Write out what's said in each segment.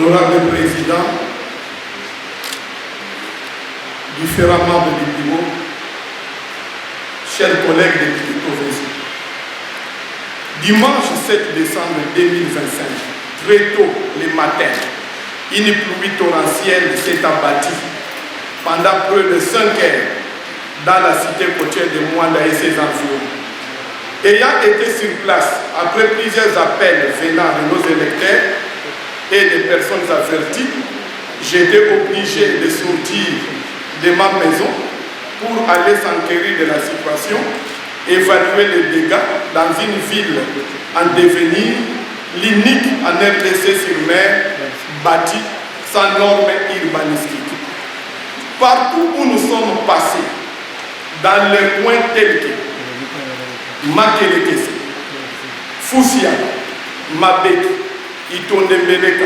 Honorable Président, différents membres du bureau, chers collègues députés provinciaux. Dimanche 7 décembre 2025, très tôt le matin, une pluie torrentielle s'est abattue pendant près de 5 heures dans la cité côtière de Mwanda et ses environs. Ayant été sur place, après plusieurs appels venant de nos électeurs et des personnes averties, j'étais obligé de sortir de ma maison pour aller s'enquérir de la situation, évaluer les dégâts dans une ville en devenir, l'unique en RDC sur mer, bâtie sans normes urbanistiques. Partout où nous sommes passés, dans les coins tels que Makelekese, Foussia, Mabek, Itondembeleka,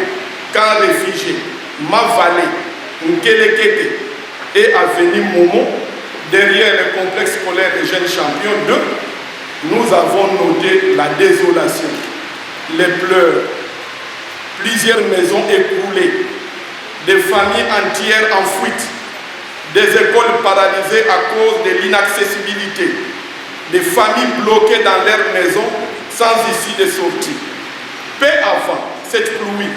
Camp Réfugié, Mavallé, Nkelekete et Avenue Momo, derrière le complexe scolaire des jeunes champions 2, nous avons noté la désolation, les pleurs, plusieurs maisons écroulées, des familles entières en fuite, des écoles paralysées à cause de l'inaccessibilité, des familles bloquées dans leurs maisons sans issue de sortie. Peu avant cette pluie,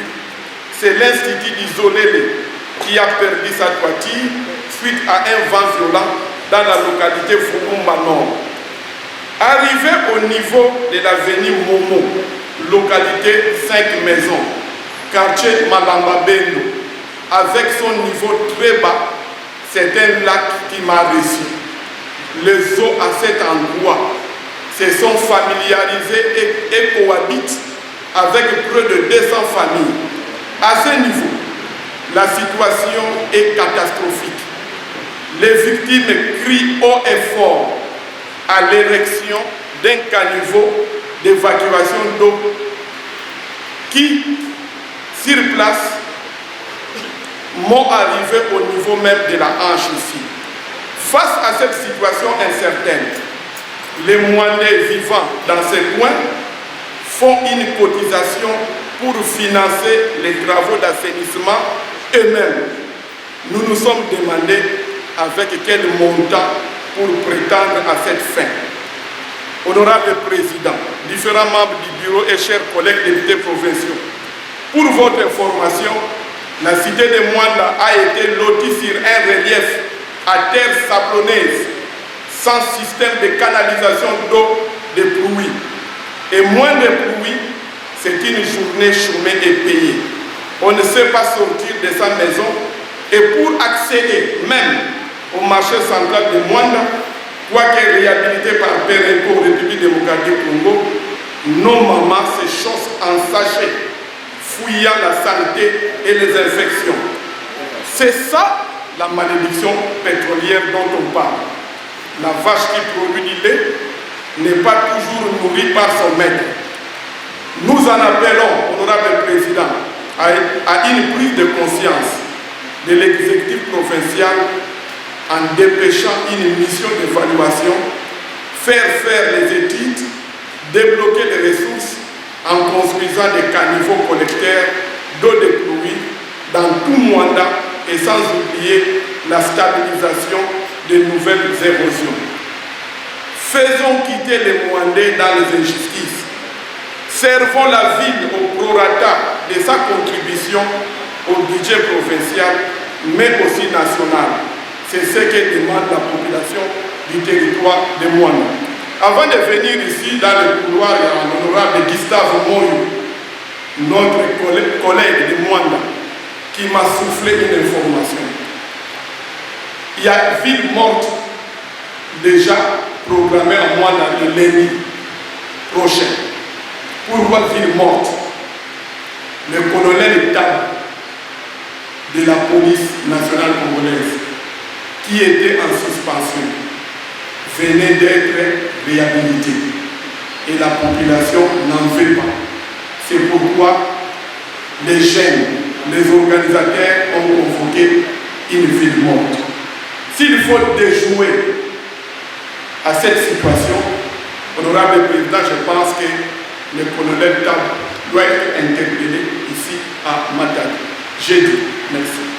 c'est l'Institut d'Isolélé qui a perdu sa toiture suite à un vent violent dans la localité Fougoumba Nord. Arrivé au niveau de l'avenue Momo, localité 5 maisons, quartier Malamba Bendo, avec son niveau très bas, c'est un lac qui m'a reçu. Les eaux à cet endroit se sont familiarisées et cohabitent avec près de 200 familles. À ce niveau, la situation est catastrophique. Les victimes crient haut et fort à l'érection d'un caniveau d'évacuation d'eau qui, sur place, m'ont arrivé au niveau même de la hanche ici. Face à cette situation incertaine, les Mwandais vivant dans ces coins font une cotisation pour financer les travaux d'assainissement eux-mêmes. Nous nous sommes demandé avec quel montant pour prétendre à cette fin. Honorable Président, différents membres du bureau et chers collègues députés provinciaux, pour votre information, la cité de Mwanda a été lotie sur un relief à terre sablonneuse, sans système de canalisation d'eau de pluie. Et moins de pluie, c'est une journée chômée et payée. On ne sait pas sortir de sa maison et pour accéder même au marché central de Mwanda, quoique réhabilité par Pérenco, République démocratique du Congo, nos mamans se chaussent en sachet, fouillant la santé et les infections. C'est ça la malédiction pétrolière dont on parle. La vache qui produit du lait n'est pas toujours nourrie par son maître. Nous en appelons, honorable Président, à une prise de conscience de l'exécutif provincial en dépêchant une mission d'évaluation, faire les études, débloquer les ressources en construisant des caniveaux collecteurs d'eau de pluie dans tout Mwanda et sans oublier la stabilisation de nouvelles érosions. Faisons quitter les Mwandais dans les injustices. Servons la ville au prorata de sa contribution au budget provincial, mais aussi national. C'est ce que demande la population du territoire de Mwanda. Avant de venir ici dans le couloir, il y a l'honorable Gustave Moyo, notre collègue de Mwanda, qui m'a soufflé une information. Il y a une ville morte déjà programmée à Mwanda le lundi prochain. Pourquoi ville morte? Le colonel Tab de la police nationale congolaise, qui était en suspension, venait d'être réhabilité. Et la population n'en veut pas. C'est pourquoi les jeunes, les organisateurs ont convoqué une ville morte. S'il faut déjouer à cette situation, honorable Président, je pense que le colonel Tab doit être interpellé ici à Matadi. J'ai dit merci.